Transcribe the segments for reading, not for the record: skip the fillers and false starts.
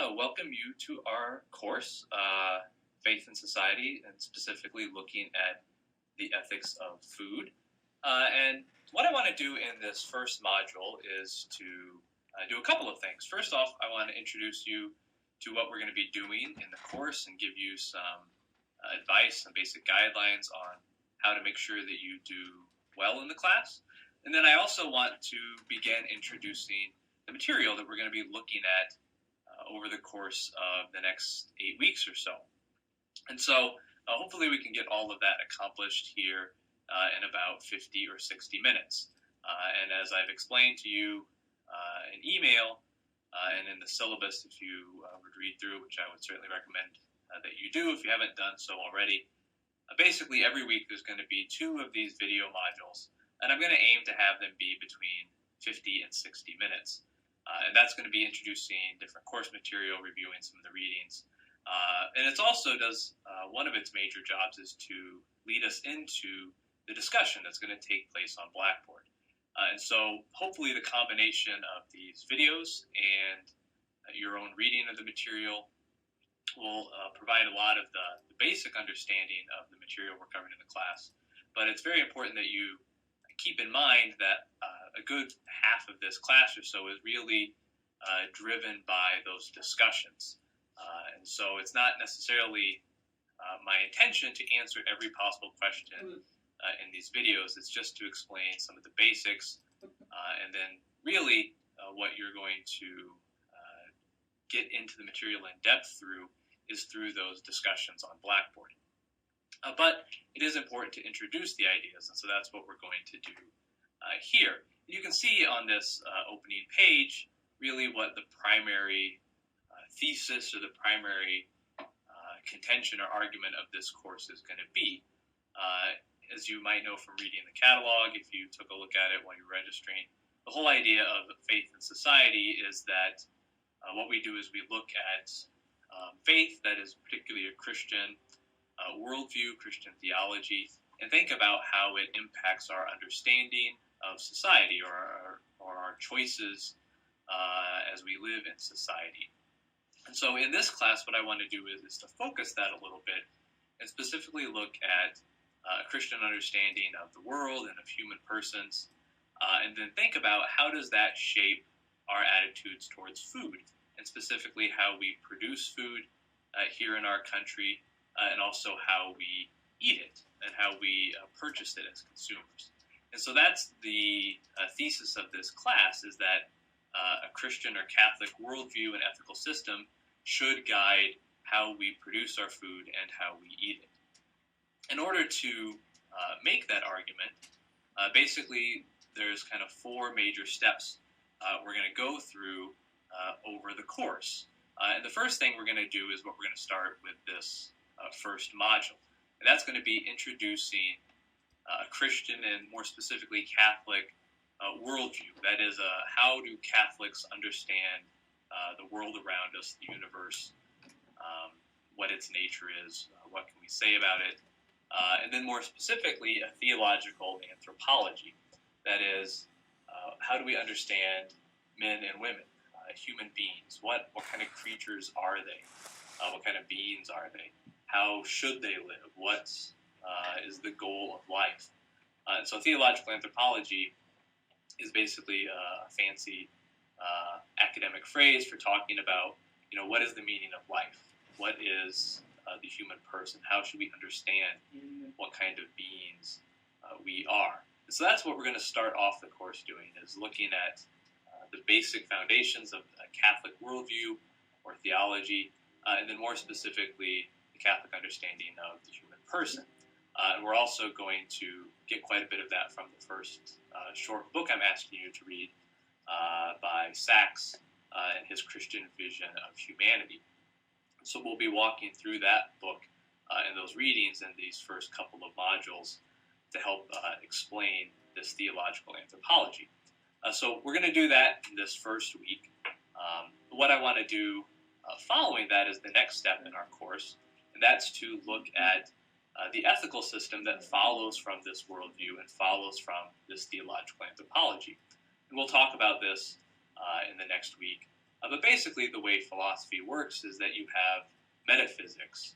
want to welcome you to our course, Faith and Society, and specifically looking at the ethics of food. And what I want to do in this first module is to do a couple of things. First off, I want to introduce you to what we're going to be doing in the course and give you some advice and basic guidelines on how to make sure that you do well in the class. And then I also want to begin introducing the material that we're going to be looking at over the course of the next 8 weeks or so. And so hopefully we can get all of that accomplished here in about 50 or 60 minutes. And as I've explained to you in email and in the syllabus, if you would read through, which I would certainly recommend that you do if you haven't done so already, basically every week there's going to be 2 of these video modules, and I'm going to aim to have them be between 50 and 60 minutes. And that's going to be introducing different course material, reviewing some of the readings. And it also does, one of its major jobs is to lead us into the discussion that's going to take place on Blackboard. And so hopefully the combination of these videos and your own reading of the material will provide a lot of the basic understanding of the material we're covering in the class. But it's very important that you keep in mind that a good half of this class or so is really driven by those discussions. And so it's not necessarily my intention to answer every possible question in these videos. It's just to explain some of the basics, and then really what you're going to get into the material in depth through is through those discussions on Blackboard. But it is important to introduce the ideas, and so that's what we're going to do here. You can see on this opening page really what the primary thesis or the primary contention or argument of this course is going to be. As you might know from reading the catalog, if you took a look at it while you're registering, the whole idea of faith and society is that what we do is we look at faith, that is particularly a Christian worldview, Christian theology, and think about how it impacts our understanding of society or our choices as we live in society. And so in this class, what I want to do is to focus that a little bit and specifically look at a Christian understanding of the world and of human persons, and then think about how does that shape our attitudes towards food, and specifically how we produce food here in our country, and also how we eat it and how we purchase it as consumers. And so that's the thesis of this class, is that a Christian or Catholic worldview and ethical system should guide how we produce our food and how we eat it. In order to make that argument, basically there's kind of 4 major steps we're going to go through over the course. And the first thing we're going to do is what we're going to start with this first module. And that's going to be introducing a Christian and more specifically Catholic worldview. That is, how do Catholics understand the world around us, the universe, what its nature is, what can we say about it, and then more specifically a theological anthropology. That is, how do we understand men and women, human beings? What kind of creatures are they? What kind of beings are they? How should they live? What is the goal of life? And so theological anthropology is basically a fancy academic phrase for talking about, what is the meaning of life? What is the human person? How should we understand what kind of beings we are? And so that's what we're going to start off the course doing, is looking at the basic foundations of a Catholic worldview or theology, and then more specifically, the Catholic understanding of the human person. And we're also going to get quite a bit of that from the first short book I'm asking you to read by Sachs and his Christian vision of humanity. So we'll be walking through that book and those readings in these first couple of modules to help explain this theological anthropology. So we're going to do that in this first week. What I want to do following that is the next step in our course, and that's to look at the ethical system that follows from this worldview and follows from this theological anthropology. And we'll talk about this in the next week But basically, the way philosophy works is that you have metaphysics,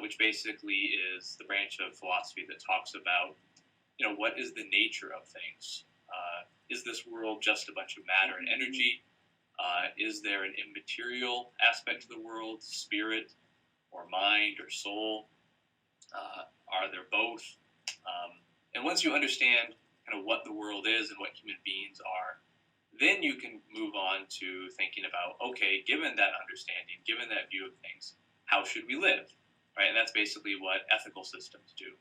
which basically is the branch of philosophy that talks about, what is the nature of things? Is this world just a bunch of matter and energy? Is there an immaterial aspect to the world, spirit or mind or soul? Are there both? And once you understand kind of what the world is and what human beings are, then you can move on to thinking about, okay, given that understanding, given that view of things, how should we live? Right? And that's basically what ethical systems do.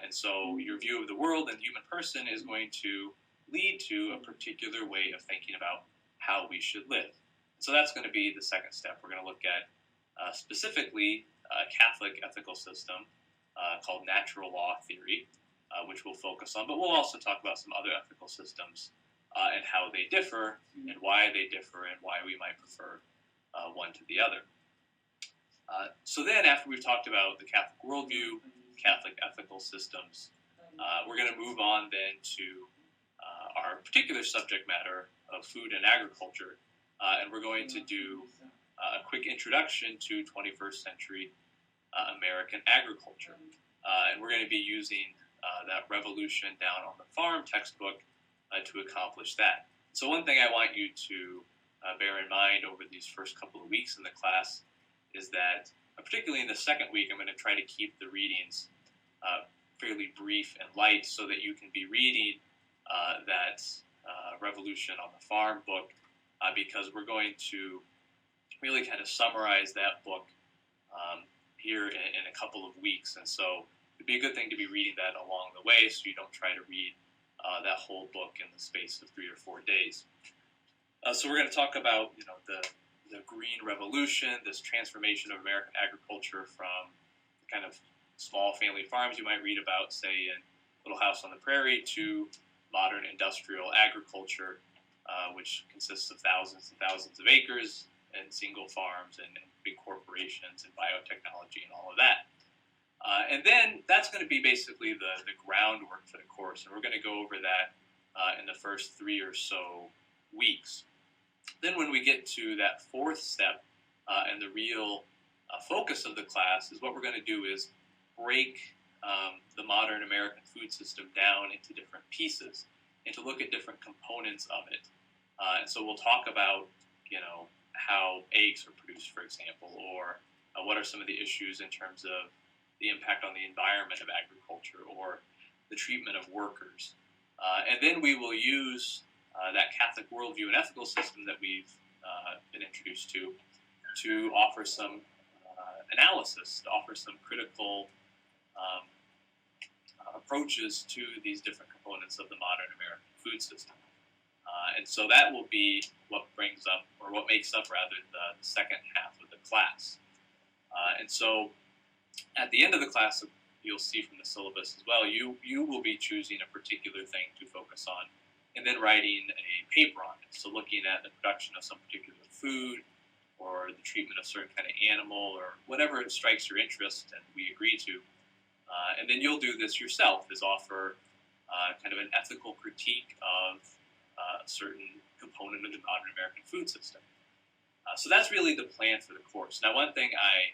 And so your view of the world and the human person is going to lead to a particular way of thinking about how we should live. So that's going to be the second step. We're going to look at specifically a Catholic ethical system called natural law theory, which we'll focus on, but we'll also talk about some other ethical systems and how they differ and why they differ and why we might prefer one to the other. So then after we've talked about the Catholic worldview, Catholic ethical systems, we're going to move on then to our particular subject matter of food and agriculture, and we're going to do a quick introduction to 21st century American agriculture. And we're going to be using that Revolution Down on the Farm textbook to accomplish that. So one thing I want you to bear in mind over these first couple of weeks in the class is that, particularly in the second week, I'm going to try to keep the readings fairly brief and light so that you can be reading that Revolution on the Farm book because we're going to really kind of summarize that book here in a couple of weeks. And so it'd be a good thing to be reading that along the way so you don't try to read that whole book in the space of 3 or 4 days. So we're going to talk about, the Green Revolution, this transformation of American agriculture from the kind of small family farms you might read about, say, in Little House on the Prairie, to modern industrial agriculture, which consists of thousands and thousands of acres and single farms and big corporations and biotechnology and all of that. And then that's going to be basically the groundwork for the course, and we're going to go over that in the first 3 or so weeks. Then when we get to that fourth step and the real focus of the class is what we're going to do is break the modern American food system down into different pieces and to look at different components of it. And so we'll talk about, how eggs are produced, for example, or what are some of the issues in terms of the impact on the environment of agriculture or the treatment of workers. And then we will use that Catholic worldview and ethical system that we've been introduced to offer some analysis, to offer some critical approaches to these different components of the modern American food system. And so that will be what brings up, or what makes up, rather, the second half of the class. And so at the end of the class, you'll see from the syllabus as well, you will be choosing a particular thing to focus on and then writing a paper on it. So looking at the production of some particular food or the treatment of certain kind of animal or whatever strikes your interest and we agree to. And then you'll do this yourself, is offer kind of an ethical critique of a certain component of the modern American food system. So that's really the plan for the course. Now, one thing I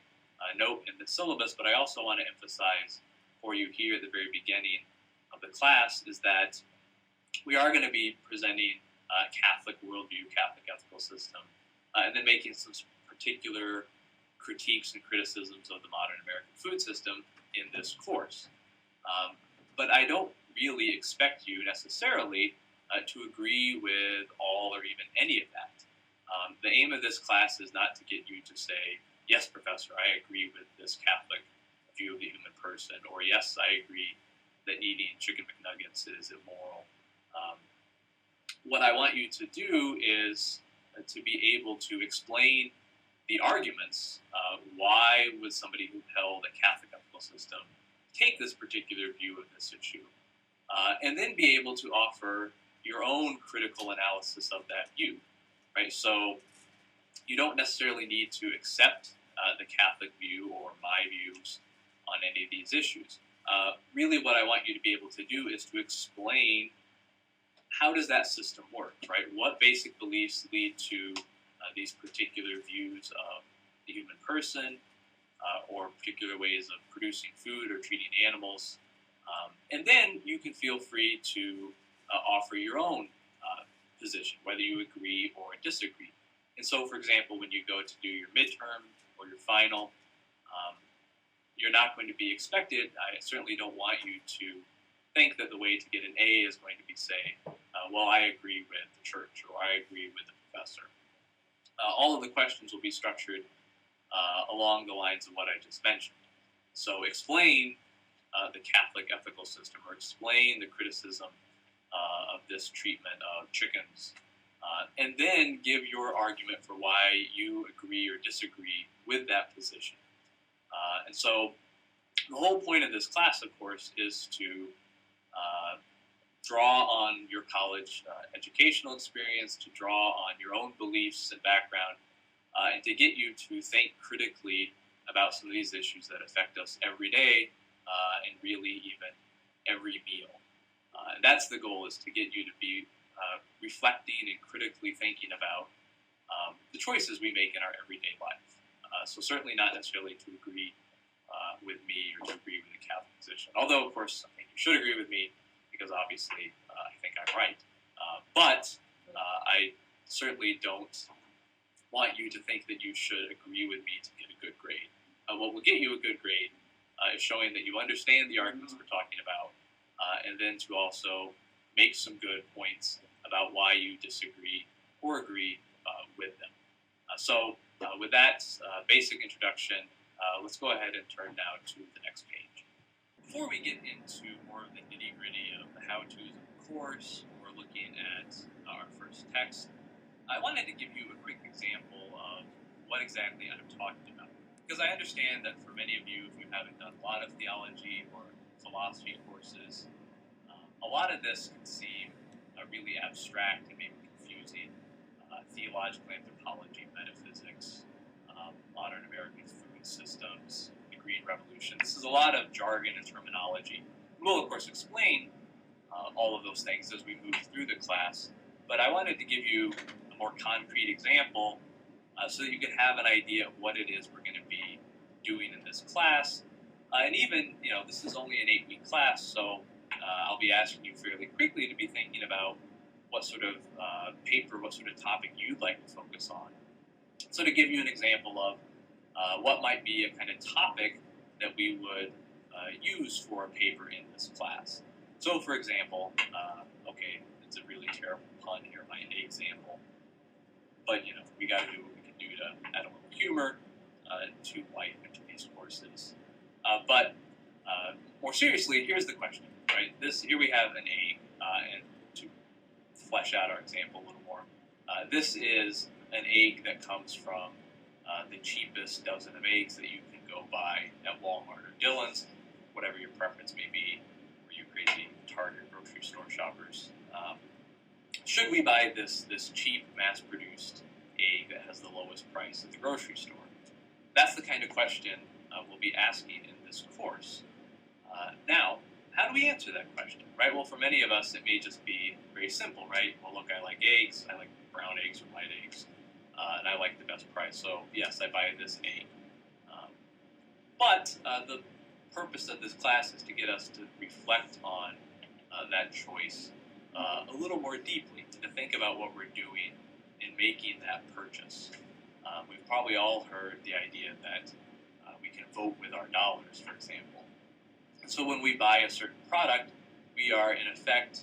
note in the syllabus, but I also want to emphasize for you here at the very beginning of the class, is that we are going to be presenting Catholic worldview, Catholic ethical system, and then making some particular critiques and criticisms of the modern American food system in this course. But I don't really expect you necessarily to agree with all or even any of that. The aim of this class is not to get you to say, yes, professor, I agree with this Catholic view of the human person, or yes, I agree that eating chicken McNuggets is immoral. What I want you to do is to be able to explain the arguments. Why would somebody who held a Catholic ethical system take this particular view of this issue? And then be able to offer your own critical analysis of that view. Right? So you don't necessarily need to accept the Catholic view or my views on any of these issues. Really what I want you to be able to do is to explain how does that system work, right? What basic beliefs lead to these particular views of the human person, or particular ways of producing food or treating animals. And then you can feel free to offer your own position, whether you agree or disagree. And so, for example, when you go to do your midterm or your final, you're not going to be expected. I certainly don't want you to think that the way to get an A is going to be say, well, I agree with the church or I agree with the professor. All of the questions will be structured along the lines of what I just mentioned. So explain the Catholic ethical system, or explain the criticism of this treatment of chickens, and then give your argument for why you agree or disagree with that position. And so the whole point of this class, of course, is to draw on your college educational experience, to draw on your own beliefs and background, and to get you to think critically about some of these issues that affect us every day, and really even every meal. And that's the goal, is to get you to be reflecting and critically thinking about the choices we make in our everyday life. So certainly not necessarily to agree with me or to agree with the Catholic position. Although, of course, I think you should agree with me, because obviously I think I'm right. But I certainly don't want you to think that you should agree with me to get a good grade. What will get you a good grade is showing that you understand the arguments we're talking about, and then to also make some good points about why you disagree or agree with them. So with that basic introduction, let's go ahead and turn now to the next page. Before we get into more of the nitty-gritty of the how-tos of the course, or looking at our first text, I wanted to give you a quick example of what exactly I'm talking about. Because I understand that for many of you, if you haven't done a lot of theology or philosophy courses, a lot of this can seem really abstract and maybe confusing. Theological anthropology, metaphysics, modern American food systems, the Green Revolution. This is a lot of jargon and terminology. We'll, of course, explain all of those things as we move through the class, but I wanted to give you a more concrete example so that you can have an idea of what it is we're going to be doing in this class. And even, this is only an 8-week class, so I'll be asking you fairly quickly to be thinking about what sort of paper, what sort of topic you'd like to focus on. So to give you an example of what might be a kind of topic that we would use for a paper in this class. So for example, okay, it's a really terrible pun here, my example, but we got to do what we can do to add a little humor to life into these courses. But more seriously, here's the question, right? Here we have an egg, and to flesh out our example a little more, this is an egg that comes from the cheapest dozen of eggs that you can go buy at Walmart or Dillon's, whatever your preference may be, or you crazy Target grocery store shoppers. Should we buy this cheap, mass-produced egg that has the lowest price at the grocery store? That's the kind of question we'll be asking in this course. Now, how do we answer that question, right? Well, for many of us, it may just be very simple, right? Well, look, I like eggs. I like brown eggs or white eggs, and I like the best price. So, yes, I buy this egg. But the purpose of this class is to get us to reflect on that choice a little more deeply, to think about what we're doing in making that purchase. We've probably all heard the idea that we can vote with our dollars, for example. And so when we buy a certain product, we are, in effect,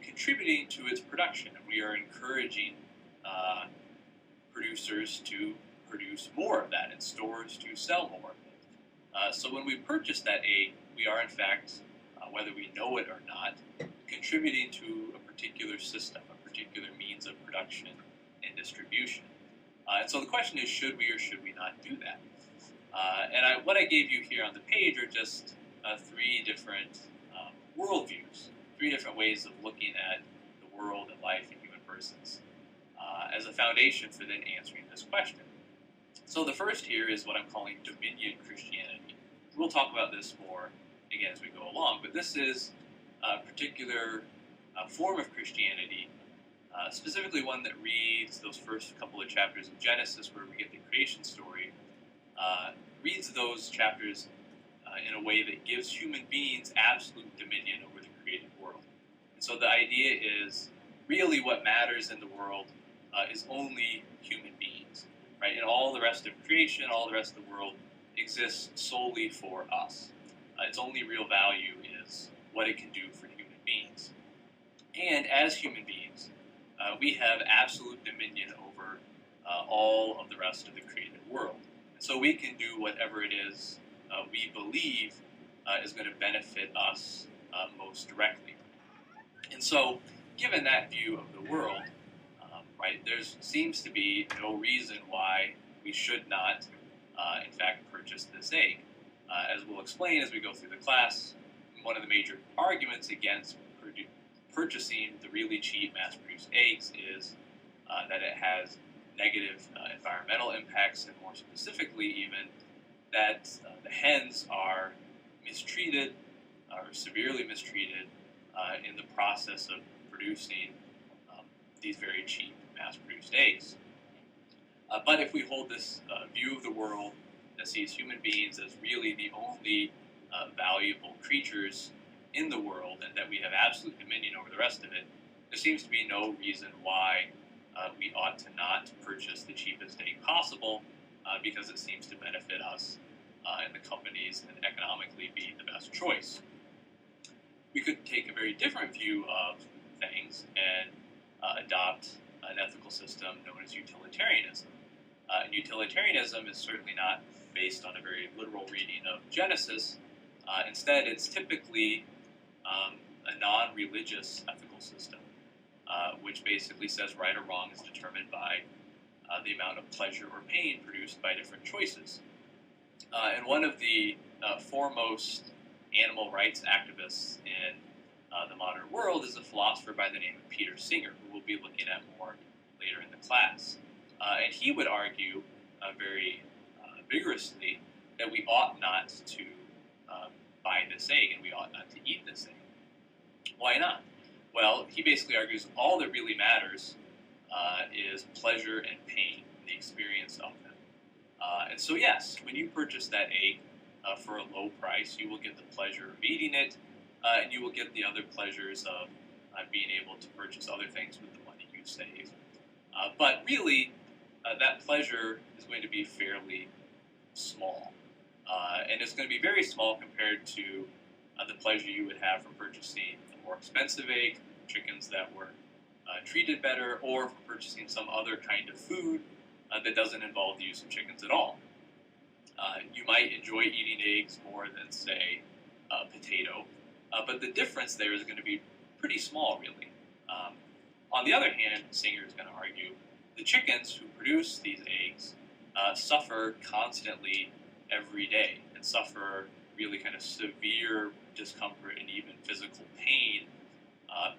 contributing to its production, and we are encouraging producers to produce more of that and stores to sell more of it. So when we purchase that egg, we are, in fact, whether we know it or not, contributing to a particular system, a particular means of production and distribution. And so the question is, should we or should we not do that? And what I gave you here on the page are just 3 different worldviews, 3 different ways of looking at the world and life and human persons as a foundation for then answering this question. So the first here is what I'm calling dominion Christianity. We'll talk about this more, again, as we go along, but this is a particular form of Christianity specifically one that reads those first couple of chapters of Genesis where we get the creation story, reads those chapters in a way that gives human beings absolute dominion over the created world. And so the idea is really what matters in the world is only human beings, right? And all the rest of creation, all the rest of the world exists solely for us. Its only real value is what it can do for human beings. And as human beings, we have absolute dominion over all of the rest of the created world. And so we can do whatever it is we believe is going to benefit us most directly. And so, given that view of the world, right, there seems to be no reason why we should not, in fact, purchase this egg. As we'll explain as we go through the class, one of the major arguments against purchasing the really cheap mass-produced eggs is that it has negative environmental impacts, and more specifically even that the hens are mistreated or severely mistreated in the process of producing these very cheap mass-produced eggs. But if we hold this view of the world that sees human beings as really the only valuable creatures in the world and that we have absolute dominion over the rest of it, there seems to be no reason why we ought to not purchase the cheapest egg possible because it seems to benefit us and the companies and economically be the best choice. We could take a very different view of things and adopt an ethical system known as utilitarianism. And utilitarianism is certainly not based on a very literal reading of Genesis. Instead, it's typically a non-religious ethical system, which basically says right or wrong is determined by the amount of pleasure or pain produced by different choices. And one of the foremost animal rights activists in the modern world is a philosopher by the name of Peter Singer, who we'll be looking at more later in the class. And he would argue very vigorously that we ought not to buy this egg and we ought not to eat this egg. Why not? Well, he basically argues all that really matters is pleasure and pain, the experience of them. And so yes, when you purchase that egg for a low price, you will get the pleasure of eating it, and you will get the other pleasures of being able to purchase other things with the money you save. But really, that pleasure is going to be fairly small. And it's going to be very small compared to the pleasure you would have from purchasing a more expensive egg, chickens that were treated better, or from purchasing some other kind of food that doesn't involve the use of chickens at all. You might enjoy eating eggs more than, say, a potato, but the difference there is going to be pretty small, really. On the other hand, Singer is going to argue the chickens who produce these eggs suffer constantly every day and suffer really kind of severe discomfort and even physical pain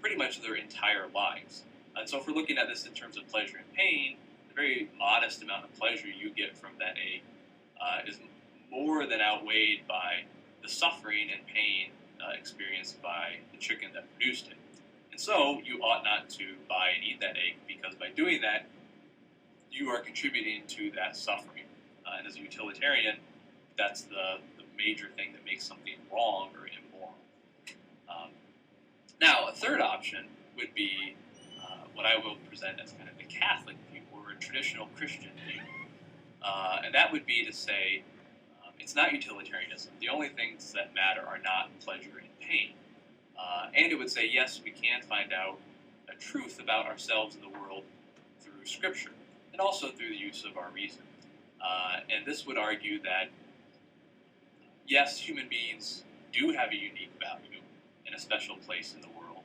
pretty much their entire lives. And so if we're looking at this in terms of pleasure and pain, the very modest amount of pleasure you get from that egg is more than outweighed by the suffering and pain experienced by the chicken that produced it. And so you ought not to buy and eat that egg, because by doing that, you are contributing to that suffering. And as a utilitarian, that's the major thing that makes something wrong or immoral. Now, a third option would be what I will present as kind of the Catholic view, or a traditional Christian view. And that would be to say, it's not utilitarianism. The only things that matter are not pleasure and pain. And it would say, yes, we can find out a truth about ourselves and the world through Scripture, and also through the use of our reason. And this would argue that, yes, human beings do have a unique value and a special place in the world,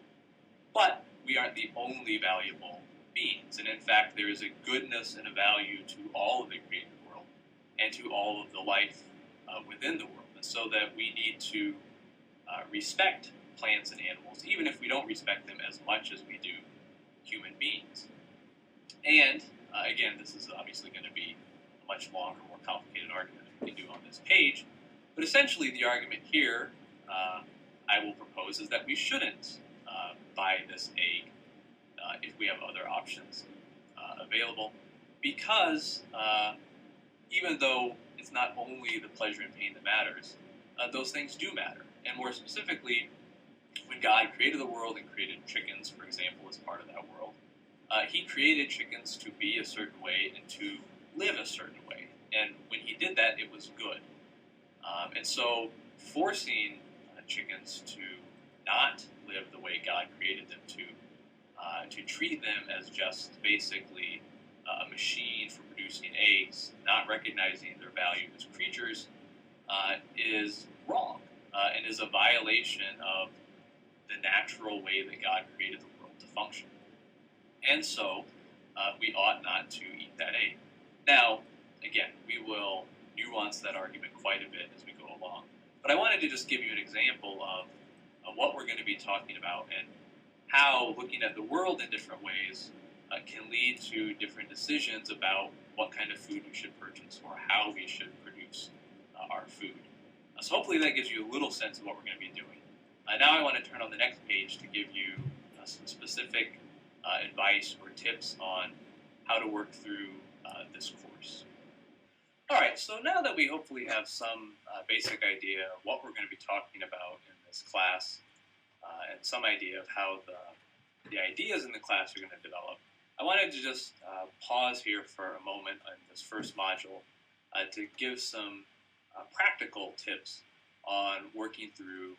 but we aren't the only valuable beings. And in fact, there is a goodness and a value to all of the created world and to all of the life within the world. And so that we need to respect plants and animals, even if we don't respect them as much as we do human beings. And again, this is obviously going to be a much longer, more complicated argument than we can do on this page. But essentially, the argument here I will propose is that we shouldn't buy this egg if we have other options available, because even though it's not only the pleasure and pain that matters, those things do matter. And more specifically, when God created the world and created chickens, for example, as part of that world, he created chickens to be a certain way and to live a certain way. And when he did that, it was good. And so forcing chickens to not live the way God created them to treat them as just basically a machine for producing eggs, not recognizing their value as creatures, is wrong and is a violation of the natural way that God created the world to function. And so we ought not to eat that egg. Now, again, we will nuance that argument quite a bit as we go along. But I wanted to just give you an example of what we're going to be talking about and how looking at the world in different ways can lead to different decisions about what kind of food we should purchase or how we should produce our food. So hopefully that gives you a little sense of what we're going to be doing. Now I want to turn on the next page to give you some specific advice or tips on how to work through this course. All right, so now that we hopefully have some basic idea of what we're going to be talking about in this class and some idea of how the ideas in the class are going to develop, I wanted to just pause here for a moment on this first module to give some practical tips on working through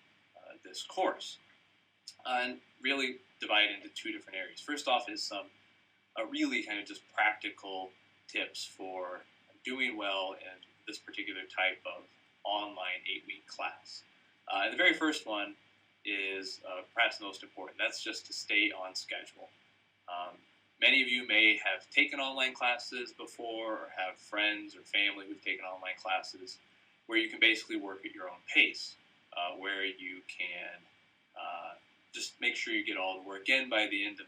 this course, and really divide into two different areas. First off is some really kind of just practical tips for doing well in this particular type of online 8-week class. And the very first one is perhaps the most important. That's just to stay on schedule. Many of you may have taken online classes before or have friends or family who've taken online classes where you can basically work at your own pace, where you can just make sure you get all the work in by the end of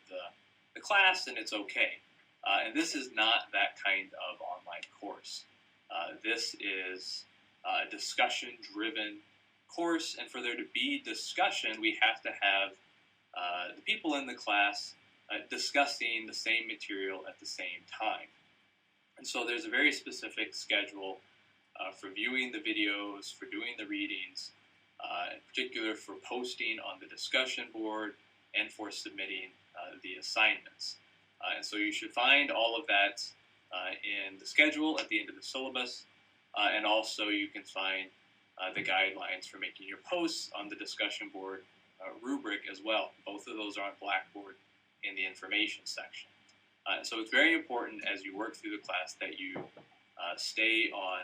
the class and it's okay. And this is not that kind of online course. This is a discussion-driven course, and for there to be discussion, we have to have the people in the class discussing the same material at the same time. And so there's a very specific schedule for viewing the videos, for doing the readings, in particular for posting on the discussion board and for submitting the assignments. And so you should find all of that in the schedule at the end of the syllabus, and also you can find the guidelines for making your posts on the discussion board rubric as well. Both of those are on Blackboard in the information section. So it's very important as you work through the class that you stay on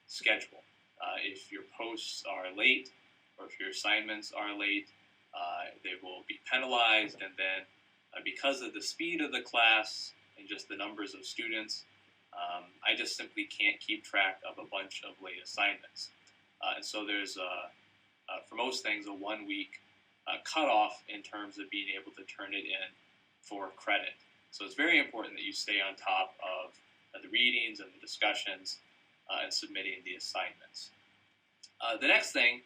schedule. If your posts are late or if your assignments are late, they will be penalized, and then because of the speed of the class and just the numbers of students, I just simply can't keep track of a bunch of late assignments. And so there's, for most things, a 1-week cutoff in terms of being able to turn it in for credit. So it's very important that you stay on top of the readings and the discussions and submitting the assignments. The next thing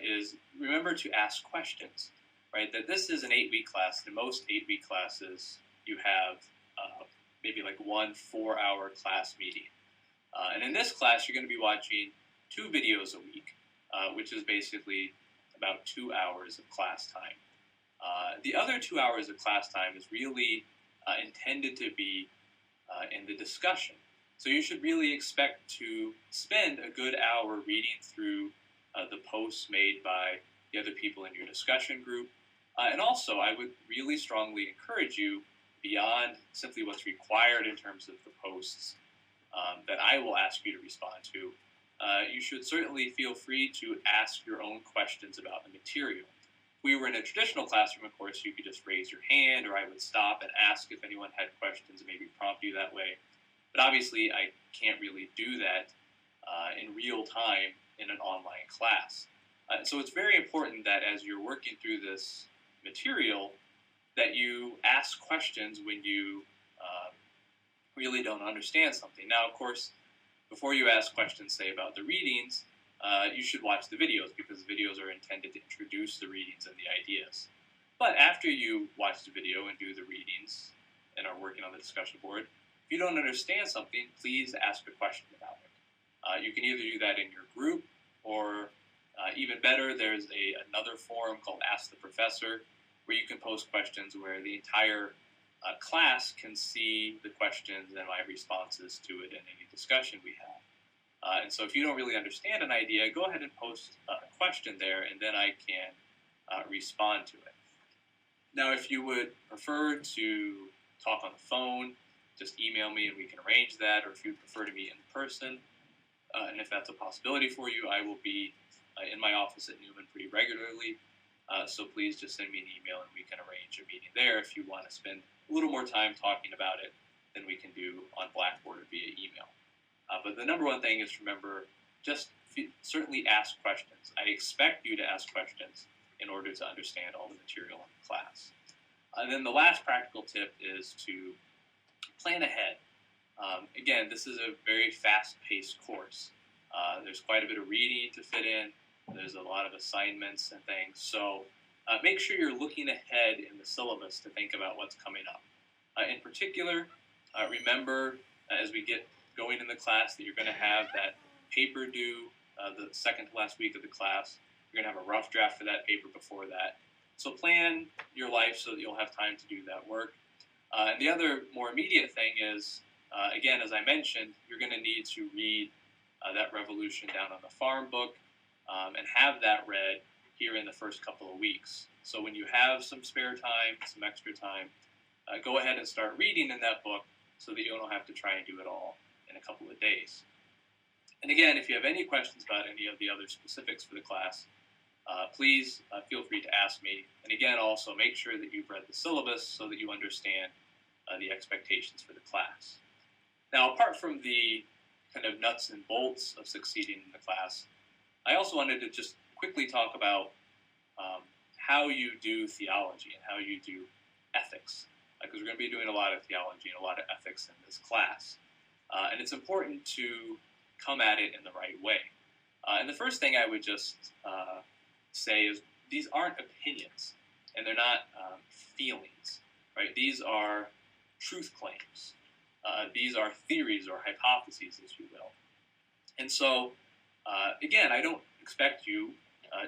is remember to ask questions, right? That this is an 8-week class. In most 8-week classes, you have maybe like 1 4-hour class meeting. And in this class, you're going to be watching 2 videos a week, which is basically about 2 hours of class time. The other 2 hours of class time is really intended to be in the discussion. So you should really expect to spend a good hour reading through the posts made by the other people in your discussion group. And also, I would really strongly encourage you, beyond simply what's required in terms of the posts that I will ask you to respond to, you should certainly feel free to ask your own questions about the material. If we were in a traditional classroom, of course, you could just raise your hand, or I would stop and ask if anyone had questions and maybe prompt you that way. But obviously, I can't really do that in real time in an online class. So it's very important that as you're working through this material, that you ask questions when you really don't understand something. Now, of course, before you ask questions, say, about the readings, you should watch the videos, because the videos are intended to introduce the readings and the ideas. But after you watch the video and do the readings and are working on the discussion board, if you don't understand something, please ask a question about it. You can either do that in your group, or even better, there's another forum called Ask the Professor, where you can post questions where the entire class can see the questions and my responses to it in any discussion we have. And so if you don't really understand an idea, go ahead and post a question there, and then I can respond to it. Now, if you would prefer to talk on the phone, just email me and we can arrange that, or if you prefer to meet in person, and if that's a possibility for you, I will be in my office at Newman pretty regularly, so please just send me an email and we can arrange a meeting there if you want to spend a little more time talking about it than we can do on Blackboard or via email. But the number one thing is, remember, just certainly ask questions. I expect you to ask questions in order to understand all the material in the class. And then the last practical tip is to plan ahead. Again, this is a very fast-paced course. There's quite a bit of reading to fit in. There's a lot of assignments and things. So make sure you're looking ahead in the syllabus to think about what's coming up. In particular, remember, as we get going in the class, that you're going to have that paper due the second to last week of the class. You're going to have a rough draft for that paper before that. So plan your life so that you'll have time to do that work. And the other more immediate thing is, again, as I mentioned, you're going to need to read that Revolution Down on the Farm book and have that read here in the first couple of weeks. So when you have some spare time, some extra time, go ahead and start reading in that book so that you don't have to try and do it all in a couple of days. And again, if you have any questions about any of the other specifics for the class, please feel free to ask me. And again, also make sure that you've read the syllabus so that you understand the expectations for the class. Now, apart from the kind of nuts and bolts of succeeding in the class, I also wanted to just quickly talk about how you do theology and how you do ethics, because we're going to be doing a lot of theology and a lot of ethics in this class. And it's important to come at it in the right way. And the first thing I would just say is these aren't opinions, and they're not feelings, right? These are truth claims. These are theories or hypotheses, as you will. And so, again, I don't expect you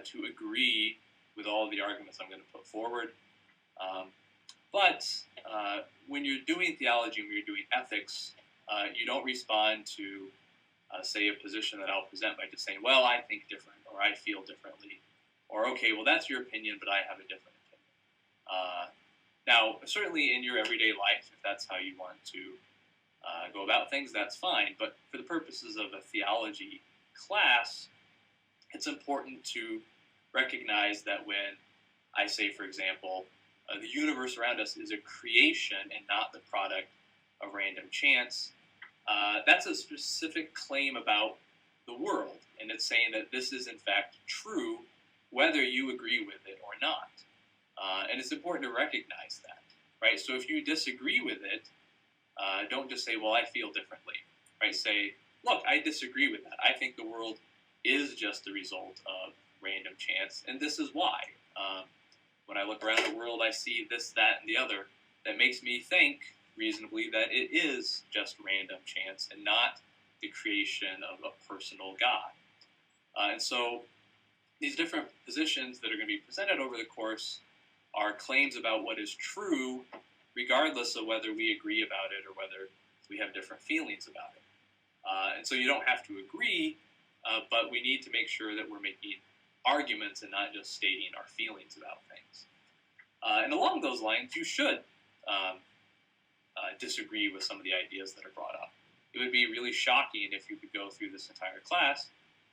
to agree with all of the arguments I'm going to put forward. But when you're doing theology and when you're doing ethics, you don't respond to, say, a position that I'll present by just saying, well, I think different, or I feel differently, or, okay, well, that's your opinion, but I have a different opinion. Now, certainly in your everyday life, if that's how you want to go about things, that's fine. But for the purposes of a theology class, it's important to recognize that when I say, for example, the universe around us is a creation and not the product of random chance, that's a specific claim about the world. And it's saying that this is, in fact, true, whether you agree with it or not. And it's important to recognize that, right? So if you disagree with it, don't just say, well, I feel differently, right? Say, look, I disagree with that. I think the world is just the result of random chance, and this is why. When I look around the world, I see this, that, and the other. That makes me think, reasonably, that it is just random chance and not the creation of a personal God. And so these different positions that are going to be presented over the course are claims about what is true, regardless of whether we agree about it or whether we have different feelings about it. And so you don't have to agree, but we need to make sure that we're making arguments and not just stating our feelings about things. And along those lines, you should disagree with some of the ideas that are brought up. It would be really shocking if you could go through this entire class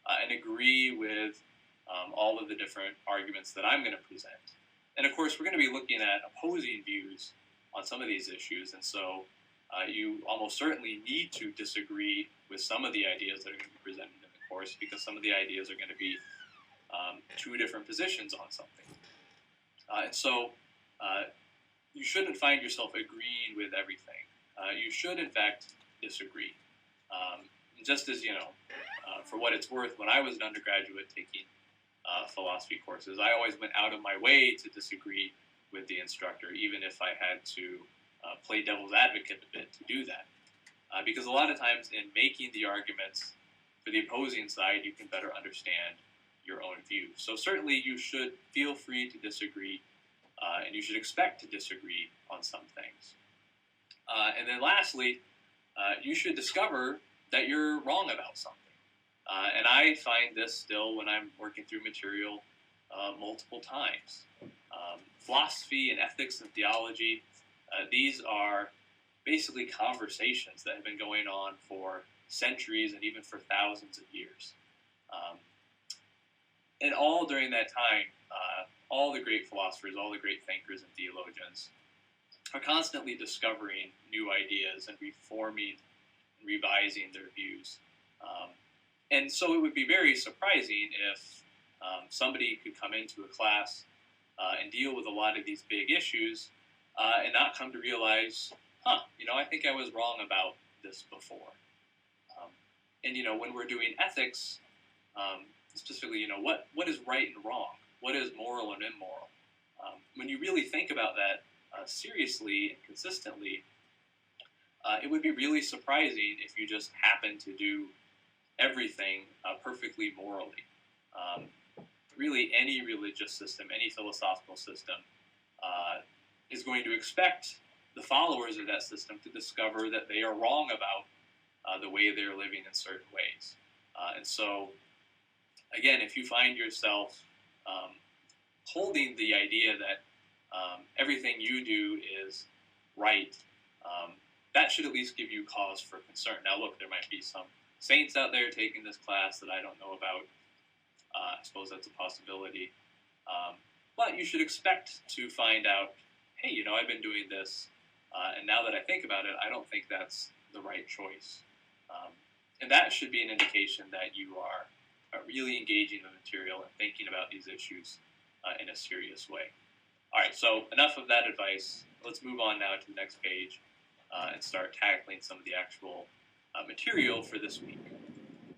and agree with all of the different arguments that I'm going to present. And of course, we're going to be looking at opposing views on some of these issues, and so you almost certainly need to disagree with some of the ideas that are going to be presented in the course, because some of the ideas are going to be two different positions on something. And so you shouldn't find yourself agreeing with everything. You should, in fact, disagree. Just as, for what it's worth, when I was an undergraduate taking philosophy courses, I always went out of my way to disagree with the instructor, even if I had to play devil's advocate a bit to do that. Because a lot of times in making the arguments for the opposing side, you can better understand your own view. So certainly you should feel free to disagree, and you should expect to disagree on some things. And then lastly, you should discover that you're wrong about something. And I find this still when I'm working through material multiple times. Philosophy and ethics and theology, these are basically conversations that have been going on for centuries and even for thousands of years. And all during that time, all the great philosophers, all the great thinkers and theologians are constantly discovering new ideas and reforming and revising their views. And so it would be very surprising if somebody could come into a class and deal with a lot of these big issues and not come to realize, I think I was wrong about this before. And, when we're doing ethics, specifically, what is right and wrong? What is moral and immoral? When you really think about that seriously and consistently, it would be really surprising if you just happen to do everything perfectly morally. Really, any religious system, any philosophical system, is going to expect the followers of that system to discover that they are wrong about the way they're living in certain ways. And so, again, if you find yourself holding the idea that everything you do is right, that should at least give you cause for concern. Now, look, there might be some saints out there taking this class that I don't know about. I suppose that's a possibility. But you should expect to find out, hey, I've been doing this, and now that I think about it, I don't think that's the right choice. And that should be an indication that you are really engaging the material and thinking about these issues in a serious way. All right, so enough of that advice. Let's move on now to the next page and start tackling some of the actual material for this week.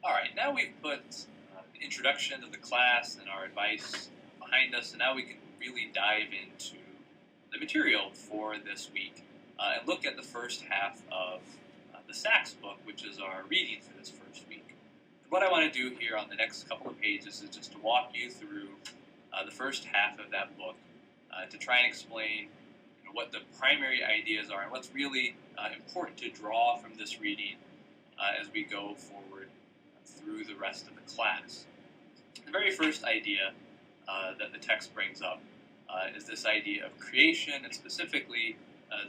All right, now we've put the introduction to the class and our advice behind us, and now we can really dive into the material for this week and look at the first half of the Sachs book, which is our reading for this first week. And what I want to do here on the next couple of pages is just to walk you through the first half of that book to try and explain what the primary ideas are and what's really important to draw from this reading as we go forward through the rest of the class. The very first idea that the text brings up is this idea of creation, and specifically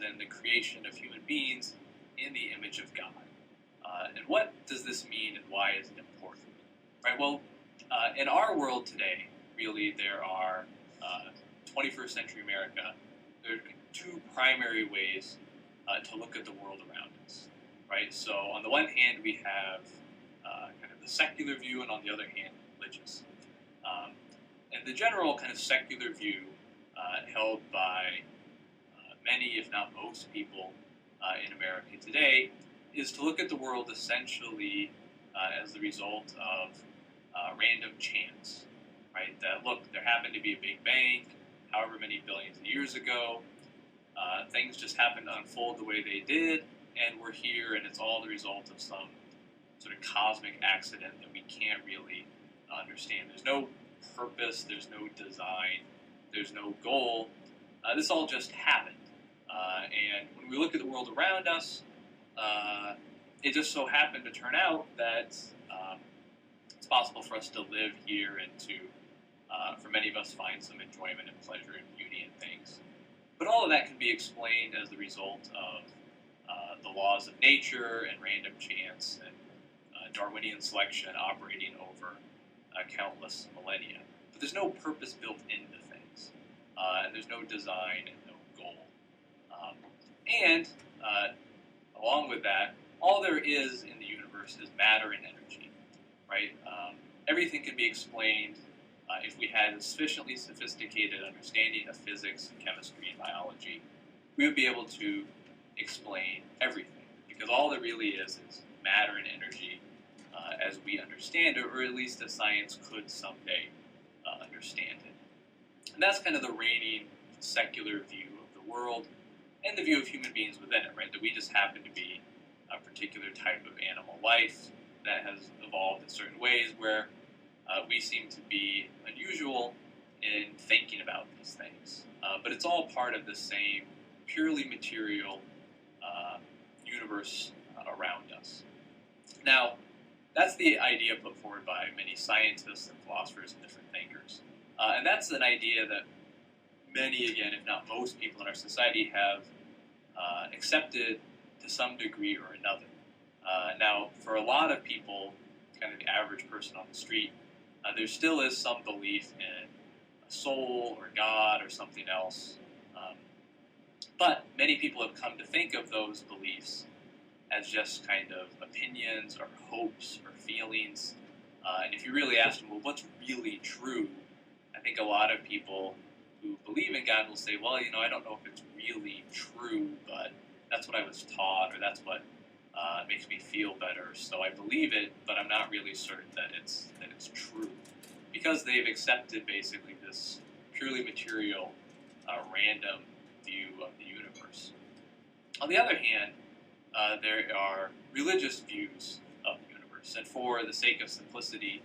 then the creation of human beings in the image of God. And what does this mean and why is it important? Right. Well, in our world today, really there are 21st century America, there are two primary ways to look at the world around us. Right. So on the one hand, we have kind of the secular view, and on the other hand, religious. And the general kind of secular view held by many, if not most people in America today, is to look at the world essentially as the result of random chance, right? That, look, there happened to be a Big Bang, however many billions of years ago, things just happened to unfold the way they did, and we're here, and it's all the result of some sort of cosmic accident that we can't really understand. There's no purpose, there's no design, there's no goal. This all just happened. And when we look at the world around us, it just so happened to turn out that it's possible for us to live here and to, for many of us, find some enjoyment and pleasure and beauty in things. But all of that can be explained as the result of the laws of nature and random chance and Darwinian selection operating over countless millennia. But there's no purpose built into things. And there's no design and no goal. And along with that, all there is in the universe is matter and energy, right? Everything can be explained if we had a sufficiently sophisticated understanding of physics and chemistry and biology. We would be able to explain everything, because all there really is matter and energy as we understand it, or at least as science could someday understand it. And that's kind of the reigning secular view of the world and the view of human beings within it, right? That we just happen to be a particular type of animal life that has evolved in certain ways where we seem to be unusual in thinking about these things. But it's all part of the same purely material universe around us. Now, that's the idea put forward by many scientists and philosophers and different thinkers. And that's an idea that many, again, if not most people in our society have accepted to some degree or another. Now, for a lot of people, kind of the average person on the street, there still is some belief in a soul or God or something else. But many people have come to think of those beliefs as just kind of opinions or hopes or feelings. And if you really ask them, well, what's really true? I think a lot of people who believe in God will say, well, I don't know if it's really true, but that's what I was taught, or that's what makes me feel better. So I believe it, but I'm not really certain that it's true, because they've accepted basically this purely material, random view of the universe. On the other hand, there are religious views of the universe, and for the sake of simplicity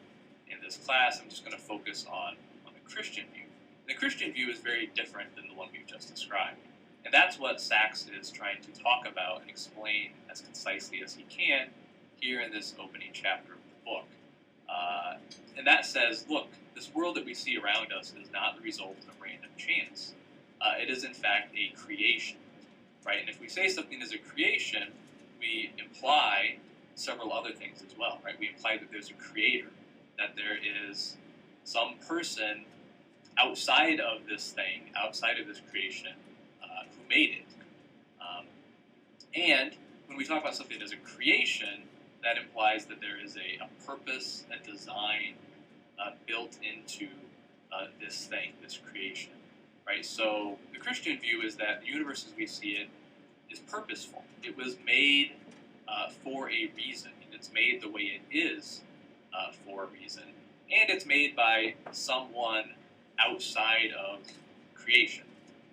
in this class, I'm just going to focus on the Christian view. The Christian view is very different than the one we've just described. And that's what Sachs is trying to talk about and explain as concisely as he can here in this opening chapter of the book. And that says, look, this world that we see around us is not the result of random chance. It is, in fact, a creation, right? And if we say something is a creation, we imply several other things as well, right? We imply that there's a creator, that there is some person outside of this thing, outside of this creation, who made it. And when we talk about something as a creation, that implies that there is a purpose, a design built into this thing, this creation, right? So the Christian view is that the universe as we see it is purposeful. It was made for a reason, and it's made the way it is for a reason. And it's made by someone outside of creation,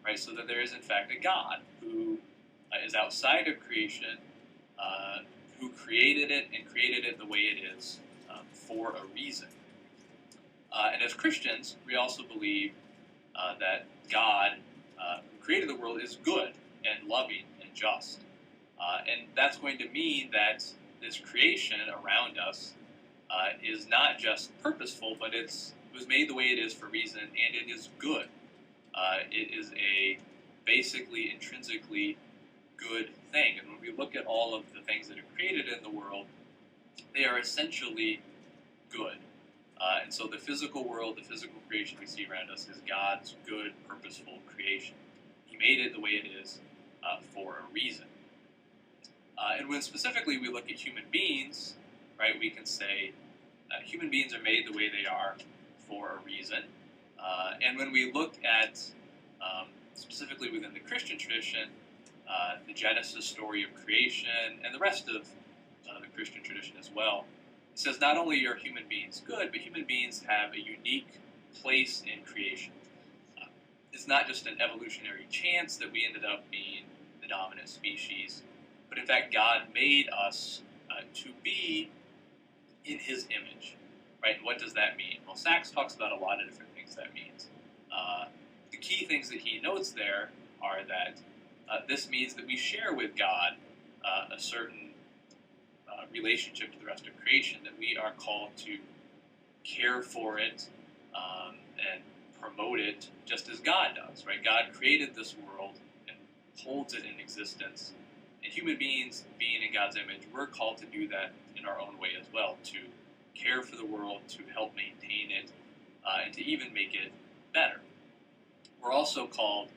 right? So that there is, in fact, a God who is outside of creation, who created it and created it the way it is for a reason. And as Christians, we also believe that God, who created the world, is good and loving and just. And that's going to mean that this creation around us is not just purposeful, but it was made the way it is for a reason, and it is good. It is a basically intrinsically good thing. And when we look at all of the things that are created in the world, they are essentially good. And so the physical world, the physical creation we see around us is God's good, purposeful creation. He made it the way it is for a reason. And when specifically we look at human beings, right, we can say human beings are made the way they are for a reason. And when we look at, specifically within the Christian tradition, the Genesis story of creation, and the rest of the Christian tradition as well, it says not only are human beings good, but human beings have a unique place in creation. It's not just an evolutionary chance that we ended up being the dominant species, but in fact God made us to be in his image, right? And what does that mean? Well, Sachs talks about a lot of different things that means. The key things that he notes there are that this means that we share with God a certain relationship to the rest of creation, that we are called to care for it and promote it just as God does, right? God created this world and holds it in existence. And human beings, being in God's image, we're called to do that in our own way as well, to care for the world, to help maintain it, and to even make it better. We're also called,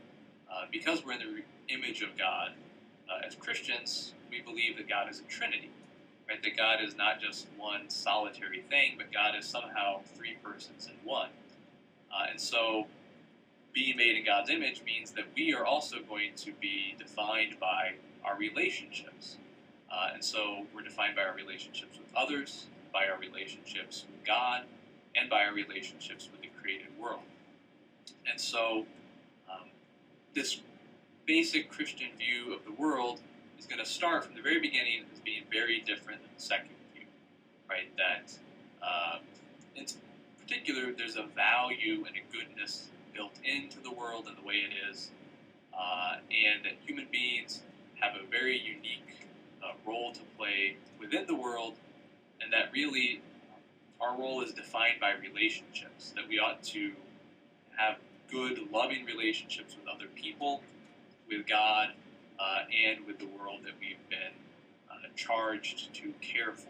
because we're in the image of God, as Christians, we believe that God is a Trinity, right? That God is not just one solitary thing, but God is somehow three persons in one. And so being made in God's image means that we are also going to be defined by our relationships. And so we're defined by our relationships with others, by our relationships with God, and by our relationships with the created world. And so this basic Christian view of the world is going to start from the very beginning as being very different than the second view, right? That in particular, there's a value and a goodness built into the world and the way it is, and that human beings have a very unique role to play within the world, and that really our role is defined by relationships, that we ought to have good, loving relationships with other people, with God, and with the world that we've been charged to care for.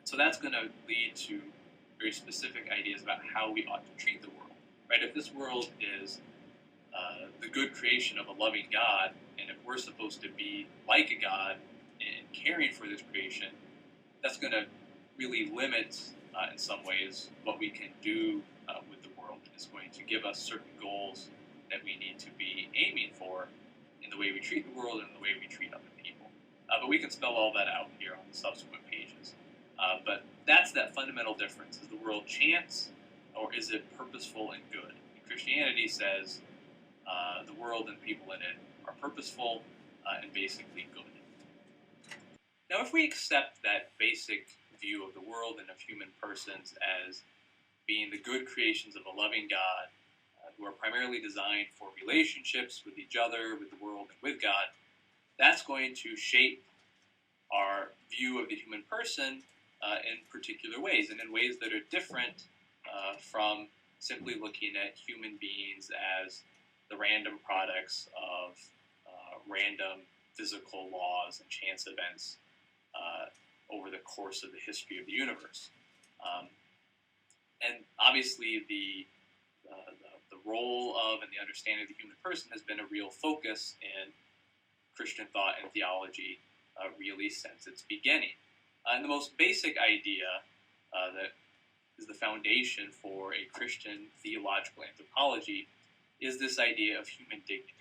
So that's going to lead to very specific ideas about how we ought to treat the world. Right? If this world is the good creation of a loving God, and if we're supposed to be like a God in caring for this creation, that's going to really limit, in some ways, what we can do with the world. It's going to give us certain goals that we need to be aiming for in the way we treat the world and the way we treat other people. But we can spell all that out here on the subsequent pages. But that's that fundamental difference. Is the world chance, or is it purposeful and good? And Christianity says the world and people in it are purposeful and basically good. Now, if we accept that basic view of the world and of human persons as being the good creations of a loving God, who are primarily designed for relationships with each other, with the world, and with God, that's going to shape our view of the human person in particular ways, and in ways that are different from simply looking at human beings as the random products of random physical laws and chance events over the course of the history of the universe. And obviously the role of and the understanding of the human person has been a real focus in Christian thought and theology really since its beginning. And the most basic idea that is the foundation for a Christian theological anthropology is this idea of human dignity.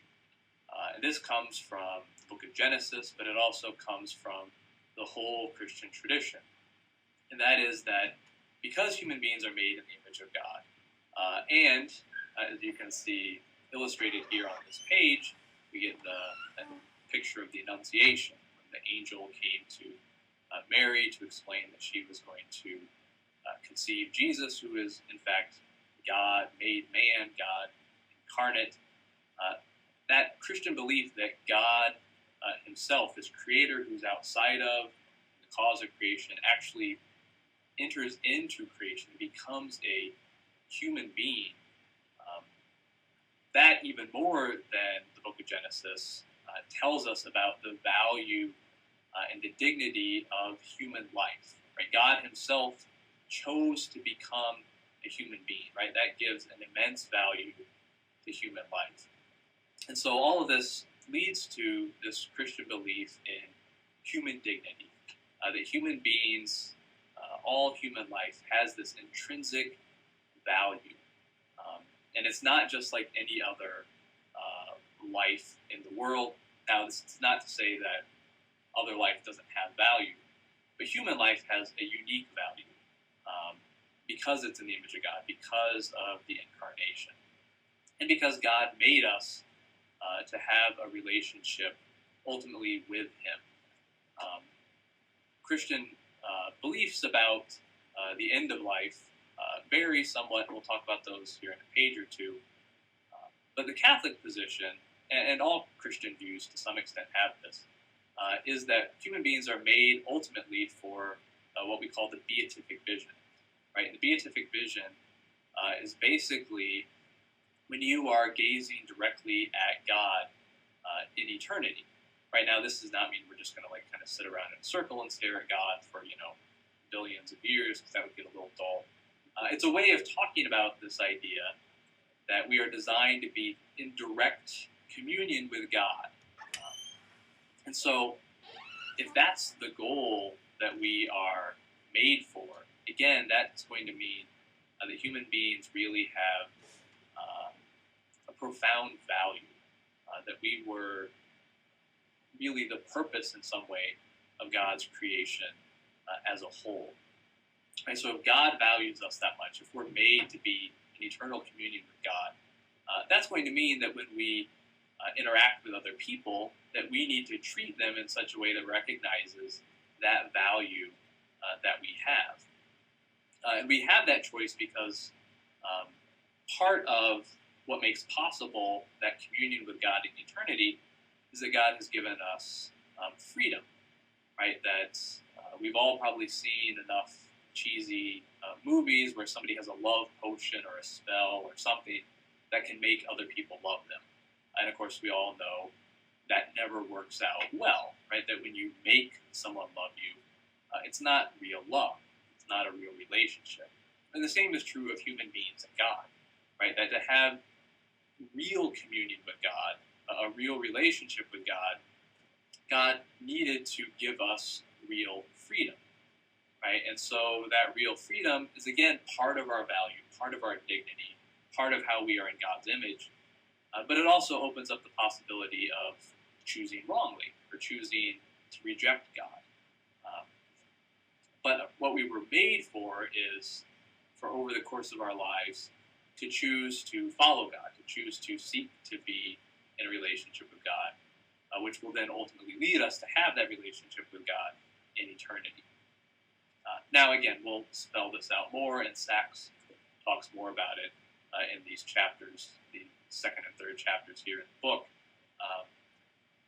And this comes from the book of Genesis, but it also comes from the whole Christian tradition. And that is that because human beings are made in the image of God, and as you can see illustrated here on this page, we get a picture of the Annunciation, when the angel came to Mary to explain that she was going to conceive Jesus, who is in fact God made man, God incarnate. That Christian belief that God himself is creator, who's outside of the cause of creation, actually enters into creation and becomes a human being. That, even more than the book of Genesis, tells us about the value and the dignity of human life. Right? God himself chose to become a human being. Right? That gives an immense value to human life. And so all of this leads to this Christian belief in human dignity, that human beings, all human life, has this intrinsic value. And it's not just like any other life in the world. Now, this is not to say that other life doesn't have value, but human life has a unique value because it's in the image of God, because of the incarnation, and because God made us to have a relationship ultimately with him. Christian beliefs about the end of life vary somewhat. We'll talk about those here in a page or two. But the Catholic position, and all Christian views to some extent have this, is that human beings are made ultimately for what we call the beatific vision. Right? The beatific vision is basically when you are gazing directly at God in eternity. Right now, this does not mean we're just going to kind of sit around in a circle and stare at God for billions of years, because that would get a little dull. It's a way of talking about this idea that we are designed to be in direct communion with God. And so, if that's the goal that we are made for, again, that's going to mean that human beings really have a profound value, that we were really the purpose in some way of God's creation as a whole. And so if God values us that much, if we're made to be in eternal communion with God, that's going to mean that when we interact with other people, that we need to treat them in such a way that recognizes that value that we have. And we have that choice because um, part of what makes possible that communion with God in eternity is that God has given us freedom, right? That we've all probably seen enough cheesy movies where somebody has a love potion or a spell or something that can make other people love them. And of course, we all know that never works out well, right? That when you make someone love you, it's not real love. It's not a real relationship. And the same is true of human beings and God, right? That to have real communion with God, a real relationship with God, God needed to give us real freedom, right? And so that real freedom is, again, part of our value, part of our dignity, part of how we are in God's image. But it also opens up the possibility of choosing wrongly or choosing to reject God. But what we were made for is, for over the course of our lives, to choose to follow God, to choose to seek to be in a relationship with God, which will then ultimately lead us to have that relationship with God in eternity. Now, again, we'll spell this out more, and Sachs talks more about it in these chapters, the second and third chapters here in the book.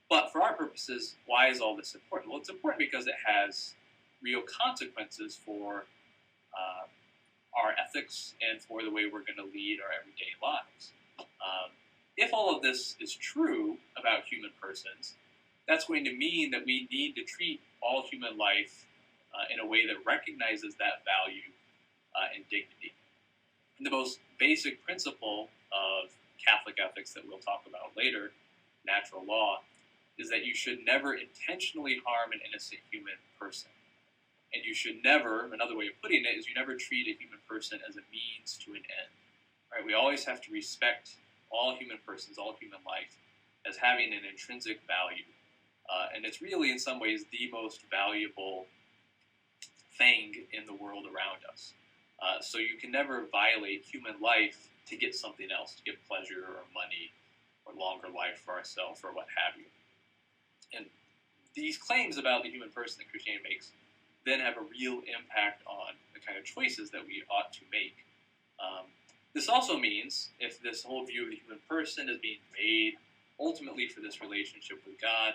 But for our purposes, why is all this important? Well, it's important because it has real consequences for our ethics and for the way we're going to lead our everyday lives. If all of this is true about human persons, that's going to mean that we need to treat all human life in a way that recognizes that value and dignity. And the most basic principle of Catholic ethics that we'll talk about later, natural law, is that you should never intentionally harm an innocent human person. And you should never, another way of putting it, is you never treat a human person as a means to an end. Right? We always have to respect all human persons, all human life, as having an intrinsic value. And it's really, in some ways, the most valuable thing in the world around us. So you can never violate human life to get something else, to get pleasure or money or longer life for ourselves or what have you. And these claims about the human person that Christianity makes then have a real impact on the kind of choices that we ought to make. This also means, if this whole view of the human person is being made ultimately for this relationship with God,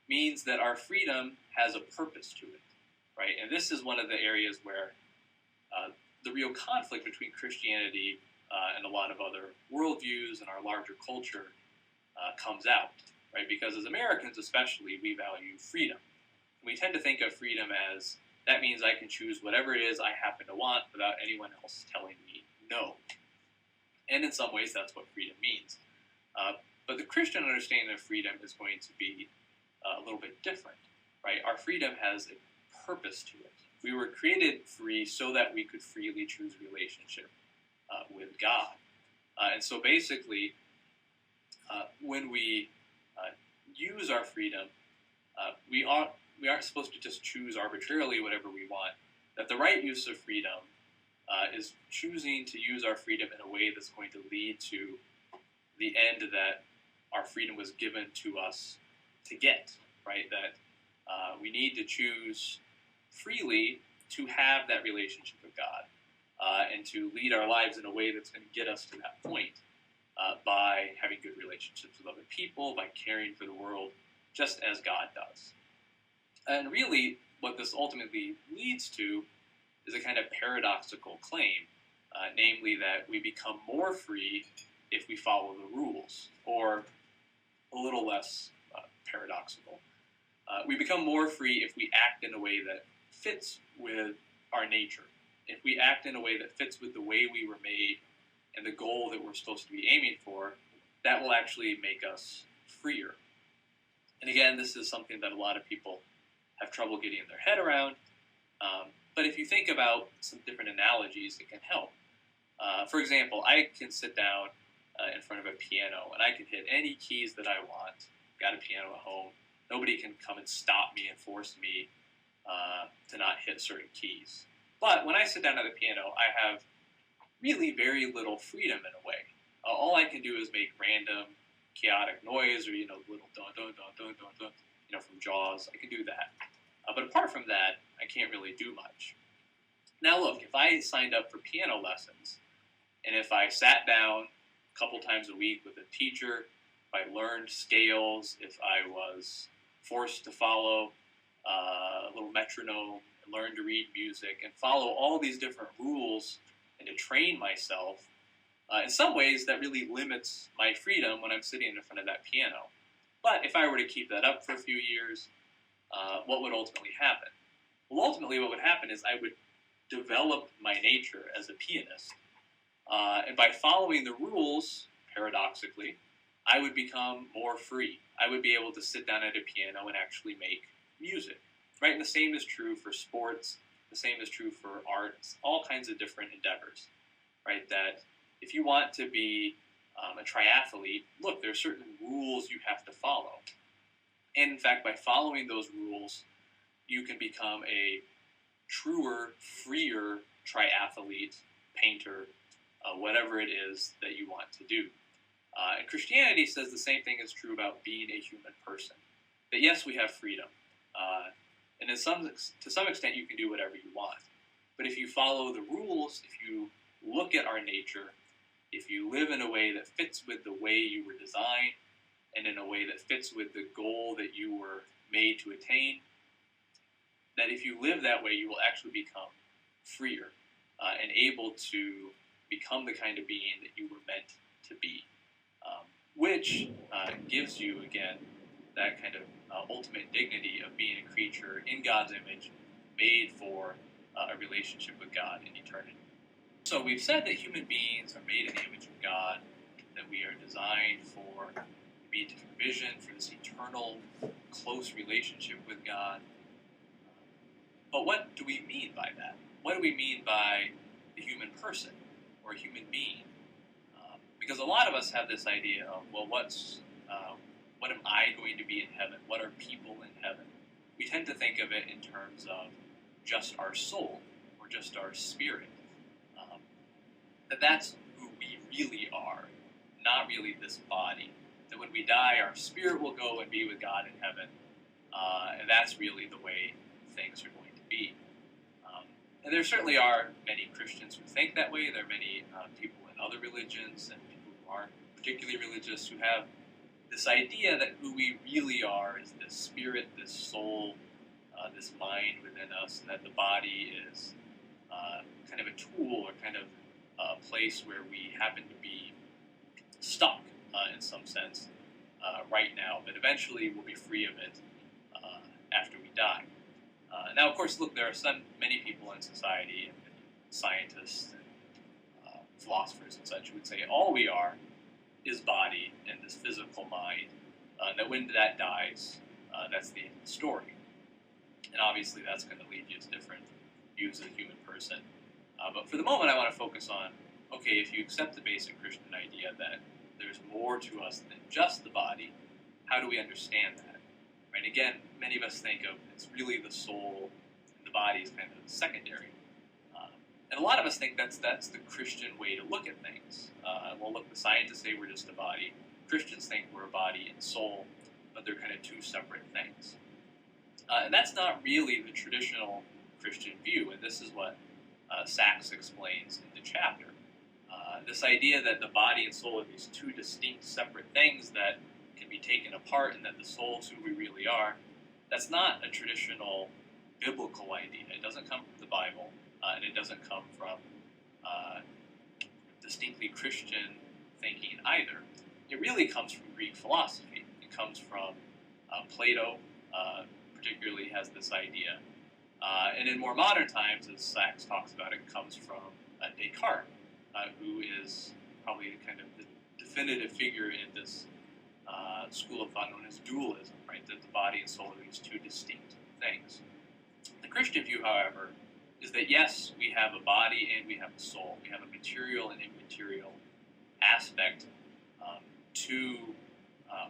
means that our freedom has a purpose to it, right? And this is one of the areas where the real conflict between Christianity and a lot of other worldviews and our larger culture comes out, right? Because as Americans especially, we value freedom. We tend to think of freedom as, that means I can choose whatever it is I happen to want without anyone else telling me no. And in some ways, that's what freedom means. But the Christian understanding of freedom is going to be a little bit different, right? Our freedom has a purpose to it. We were created free so that we could freely choose relationship with God. And so basically, when we use our freedom, we aren't supposed to just choose arbitrarily whatever we want. That the right use of freedom is choosing to use our freedom in a way that's going to lead to the end that our freedom was given to us to get, right? That we need to choose freely to have that relationship with God and to lead our lives in a way that's going to get us to that point by having good relationships with other people, by caring for the world, just as God does. And really, what this ultimately leads to is a kind of paradoxical claim, namely that we become more free if we follow the rules, or a little less paradoxical. We become more free if we act in a way that fits with our nature. If we act in a way that fits with the way we were made and the goal that we're supposed to be aiming for, that will actually make us freer. And again, this is something that a lot of people have trouble getting their head around. But if you think about some different analogies, it can help. For example, I can sit down in front of a piano and I can hit any keys that I want. Got a piano at home. Nobody can come and stop me and force me to not hit certain keys. But when I sit down at the piano, I have really very little freedom in a way. All I can do is make random chaotic noise, or little dun dun dun dun dun dun, from Jaws. I can do that, but apart from that, I can't really do much. Now, look, if I signed up for piano lessons, and if I sat down a couple times a week with a teacher, if I learned scales, if I was forced to follow a little metronome and learn to read music and follow all these different rules and to train myself, in some ways that really limits my freedom when I'm sitting in front of that piano. But if I were to keep that up for a few years, what would ultimately happen? Well, ultimately what would happen is I would develop my nature as a pianist. And by following the rules, paradoxically, I would become more free. I would be able to sit down at a piano and actually make music, right? And the same is true for sports. The same is true for arts, all kinds of different endeavors, right? That if you want to be a triathlete, look, there are certain rules you have to follow. And in fact, by following those rules, you can become a truer, freer triathlete, painter, whatever it is that you want to do. And Christianity says the same thing is true about being a human person. That yes, we have freedom. And to some extent, you can do whatever you want. But if you follow the rules, if you look at our nature, if you live in a way that fits with the way you were designed, and in a way that fits with the goal that you were made to attain, that if you live that way, you will actually become freer and able to become the kind of being that you were meant to be, which gives you, again, that kind of ultimate dignity of being a creature in God's image, made for a relationship with God in eternity. So we've said that human beings are made in the image of God, that we are designed for be vision, for this eternal, close relationship with God. But what do we mean by that? What do we mean by the human person or a human being? Because a lot of us have this idea of, well, what am I going to be in heaven? What are people in heaven? We tend to think of it in terms of just our soul or just our spirit. That's who we really are, not really this body. That when we die, our spirit will go and be with God in heaven, and that's really the way things are going to be. And there certainly are many Christians who think that way. There are many people in other religions and people who aren't particularly religious who have this idea that who we really are is this spirit, this soul, this mind within us, and that the body is kind of a tool or kind of a place where we happen to be stuck in some sense right now, but eventually we'll be free of it after we die. Now, of course, look, there are many people in society, and scientists and philosophers and such, who would say all we are is body and this physical mind, that when that dies, that's the end of the story. And obviously that's going to lead you to different views of the human person. But for the moment, I want to focus on, okay, if you accept the basic Christian idea that there's more to us than just the body, how do we understand that? Right? Again, many of us think of it's really the soul, and the body is kind of secondary. And a lot of us think that's the Christian way to look at things. Well, look, the scientists say we're just a body. Christians think we're a body and soul, but they're kind of two separate things. And that's not really the traditional Christian view, and this is what Sachs explains in the chapter. This idea that the body and soul are these two distinct, separate things that can be taken apart, and that the soul is who we really are, that's not a traditional biblical idea. It doesn't come from the Bible, and it doesn't come from distinctly Christian thinking either. It really comes from Greek philosophy. It comes from Plato, particularly has this idea. And in more modern times, as Sachs talks about, it comes from Descartes, who is probably kind of the definitive figure in this school of thought known as dualism, right? That the body and soul are these two distinct things. The Christian view, however, is that yes, we have a body and we have a soul. We have a material and immaterial aspect to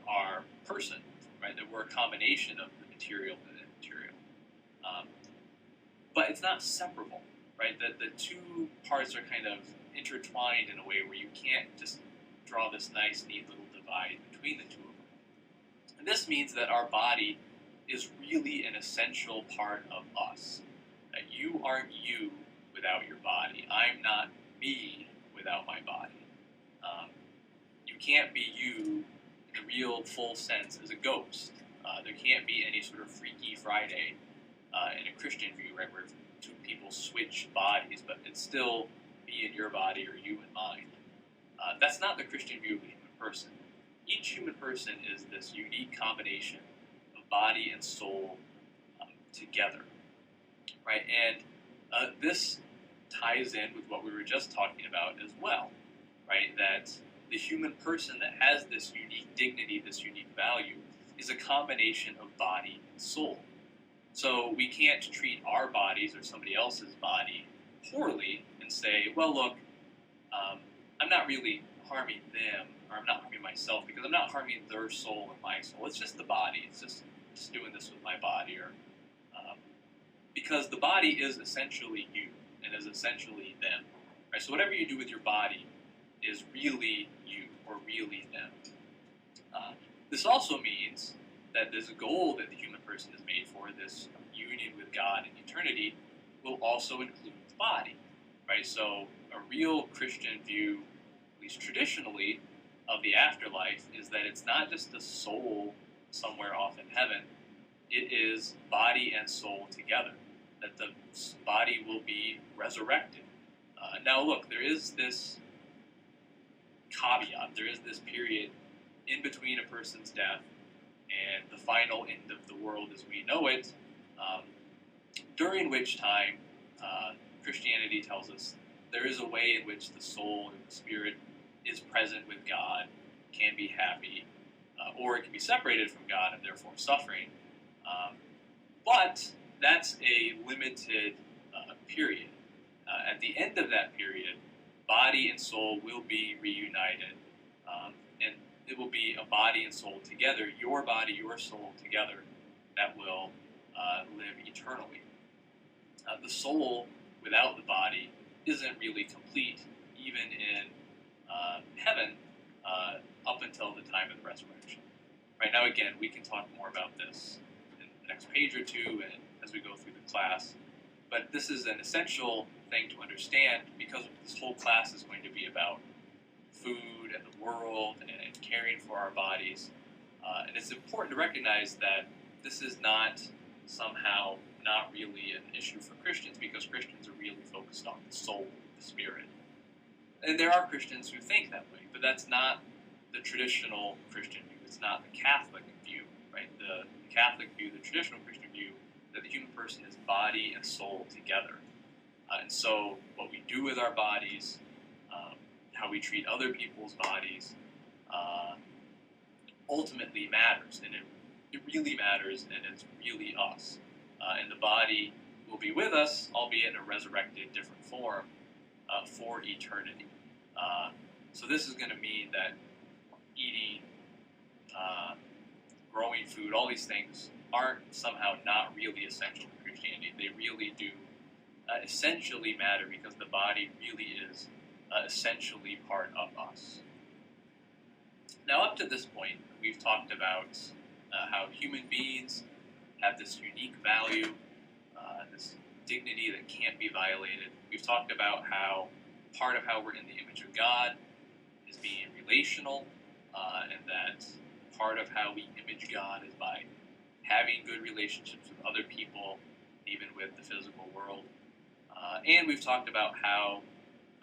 our person, right? That we're a combination of the material and the immaterial. But it's not separable, right? The two parts are kind of intertwined in a way where you can't just draw this nice, neat little divide between the two of them. And this means that our body is really an essential part of us. You aren't you without your body. I'm not me without my body. You can't be you in the real full sense as a ghost. There can't be any sort of Freaky Friday in a Christian view, right, where two people switch bodies, but it's still me in your body or you in mine. That's not the Christian view of the human person. Each human person is this unique combination of body and soul together, right? And this ties in with what we were just talking about as well, right? That the human person that has this unique dignity, this unique value, is a combination of body and soul. So we can't treat our bodies or somebody else's body poorly and say, well, look, I'm not really harming them, or I'm not harming myself because I'm not harming their soul and my soul. It's just the body. It's just doing this with my body, or because the body is essentially you and is essentially them. Right? So whatever you do with your body is really you or really them. This also means that this goal that the human person is made for, this union with God in eternity, will also include the body. Right? So a real Christian view, at least traditionally, of the afterlife is that it's not just a soul somewhere off in heaven. It is body and soul together. That the body will be resurrected. Now look, there is this caveat. There is this period in between a person's death and the final end of the world as we know it, during which time Christianity tells us there is a way in which the soul and the spirit is present with God, can be happy, or it can be separated from God and therefore suffering. But that's a limited period. At the end of that period, body and soul will be reunited, and it will be a body and soul together, your body, your soul together, that will live eternally. The soul without the body isn't really complete, even in heaven, up until the time of the resurrection. Right now, again, we can talk more about this in the next page or two and as we go through the class. But this is an essential thing to understand because this whole class is going to be about food and the world and caring for our bodies. And it's important to recognize that this is not somehow not really an issue for Christians because Christians are really focused on the soul, the spirit. And there are Christians who think that way, but that's not the traditional Christian view. It's not the Catholic view, right? The Catholic view, the traditional Christian view, that the human person is body and soul together. And so what we do with our bodies, how we treat other people's bodies, ultimately matters. And it really matters, and it's really us. And the body will be with us, albeit in a resurrected, different form, for eternity. So this is going to mean that eating, growing food, all these things aren't somehow not really essential to Christianity. They really do essentially matter because the body really is essentially part of us. Now, up to this point, we've talked about how human beings have this unique value, this dignity that can't be violated. We've talked about how part of how we're in the image of God is being relational, and that part of how we image God is by having good relationships with other people, even with the physical world. And we've talked about how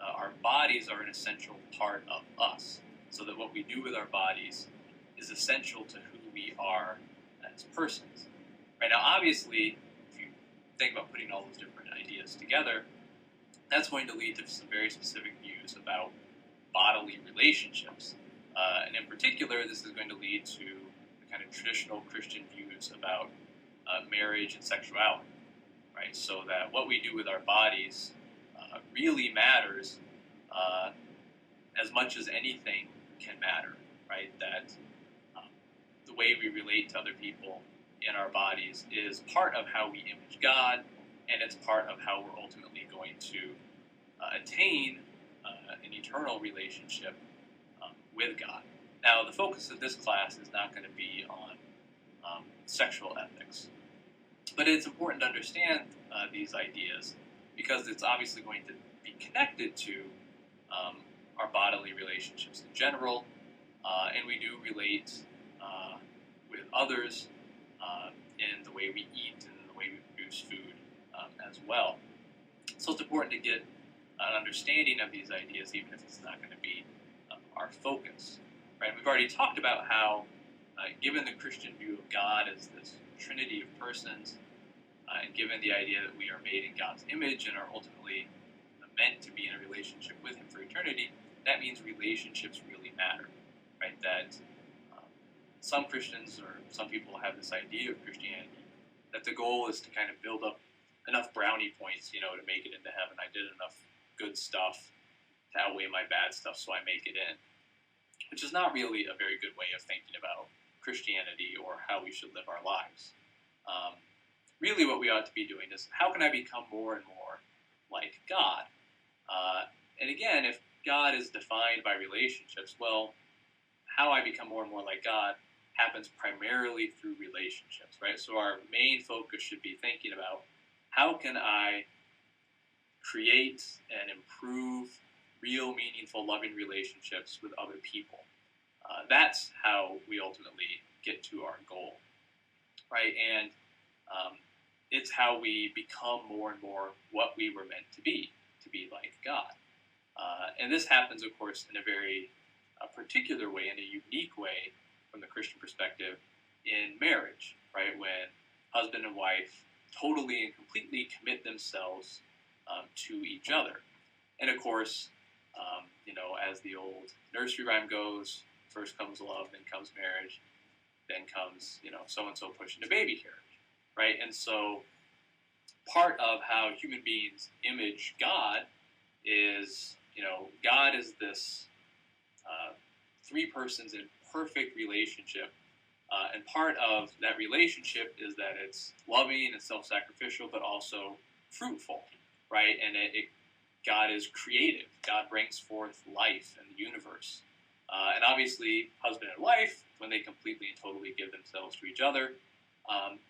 our bodies are an essential part of us, so that what we do with our bodies is essential to who we are as persons. Right now, obviously, if you think about putting all those different ideas together, that's going to lead to some very specific views about bodily relationships. And in particular, this is going to lead to the kind of traditional Christian views about marriage and sexuality, right? So that what we do with our bodies really matters as much as anything can matter, right? That the way we relate to other people in our bodies is part of how we image God, and it's part of how we're ultimately going to attain an eternal relationship with God. Now, the focus of this class is not going to be on sexual ethics, but it's important to understand these ideas because it's obviously going to be connected to our bodily relationships in general, and we do relate with others in the way we eat and the way we produce food as well. So it's important to get an understanding of these ideas, even if it's not going to be our focus. Right? We've already talked about how, given the Christian view of God as this trinity of persons, and given the idea that we are made in God's image and are ultimately meant to be in a relationship with Him for eternity, that means relationships really matter. Right? That some Christians or some people have this idea of Christianity that the goal is to kind of build up enough brownie points, to make it into heaven. I did enough good stuff to outweigh my bad stuff, so I make it in. Which is not really a very good way of thinking about Christianity or how we should live our lives. Really what we ought to be doing is, how can I become more and more like God? And again, if God is defined by relationships, well, how I become more and more like God happens primarily through relationships, right? So our main focus should be thinking about, how can I create and improve real, meaningful, loving relationships with other people? That's how we ultimately get to our goal, right? And it's how we become more and more what we were meant to be like God. And this happens, of course, in a very particular way, in a unique way from the Christian perspective, in marriage, right? When husband and wife totally and completely commit themselves to each other. And of course, as the old nursery rhyme goes, first comes love, then comes marriage, then comes, so-and-so pushing a baby carriage, right? And so part of how human beings image God is, God is this three persons in perfect relationship. And part of that relationship is that it's loving and self-sacrificial, but also fruitful, right? And God is creative. God brings forth life in the universe. And obviously, husband and wife, when they completely and totally give themselves to each other,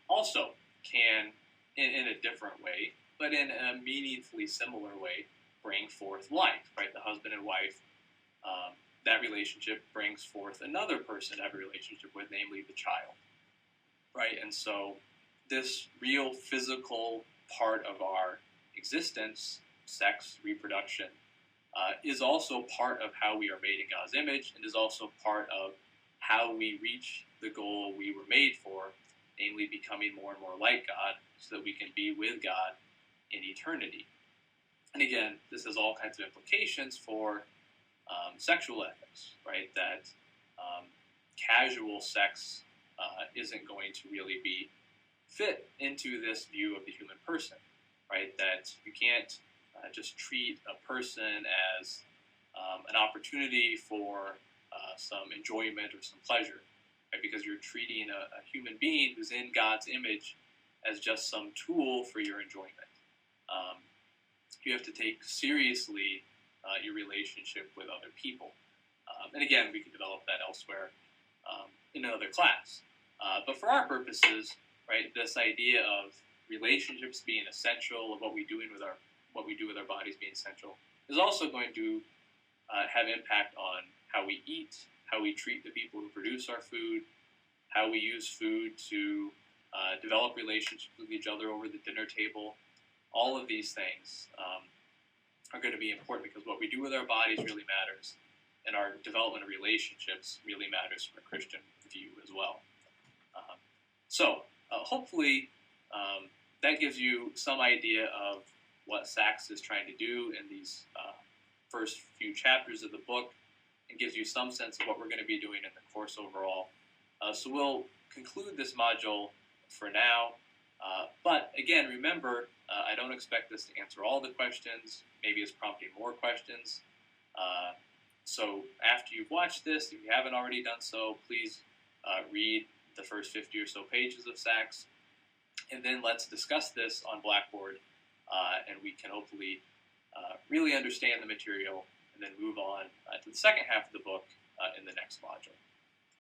also can, in a different way, but in a meaningfully similar way, bring forth life, right? The husband and wife, that relationship brings forth another person to have a relationship with, namely the child, right? And so this real physical part of our existence, sex, reproduction, is also part of how we are made in God's image, and is also part of how we reach the goal we were made for, namely becoming more and more like God, so that we can be with God in eternity. And again, this has all kinds of implications for sexual ethics, right? That casual sex isn't going to really be fit into this view of the human person, right? That you can't just treat a person as an opportunity for some enjoyment or some pleasure, right? Because you're treating a human being who's in God's image as just some tool for your enjoyment. You have to take seriously your relationship with other people. And again, we can develop that elsewhere in another class. But for our purposes, right, this idea of relationships being essential, of what we do with our bodies being essential, is also going to have impact on how we eat, how we treat the people who produce our food, how we use food to develop relationships with each other over the dinner table. All of these things are going to be important, because what we do with our bodies really matters, and our development of relationships really matters from a Christian view as well. So hopefully that gives you some idea of what Sachs is trying to do in these first few chapters of the book, and gives you some sense of what we're going to be doing in the course overall. So we'll conclude this module for now. But again, remember, I don't expect this to answer all the questions. Maybe it's prompting more questions. So after you've watched this, if you haven't already done so, please read the first 50 or so pages of Sachs, and then let's discuss this on Blackboard, and we can hopefully really understand the material, and then move on to the second half of the book, in the next module.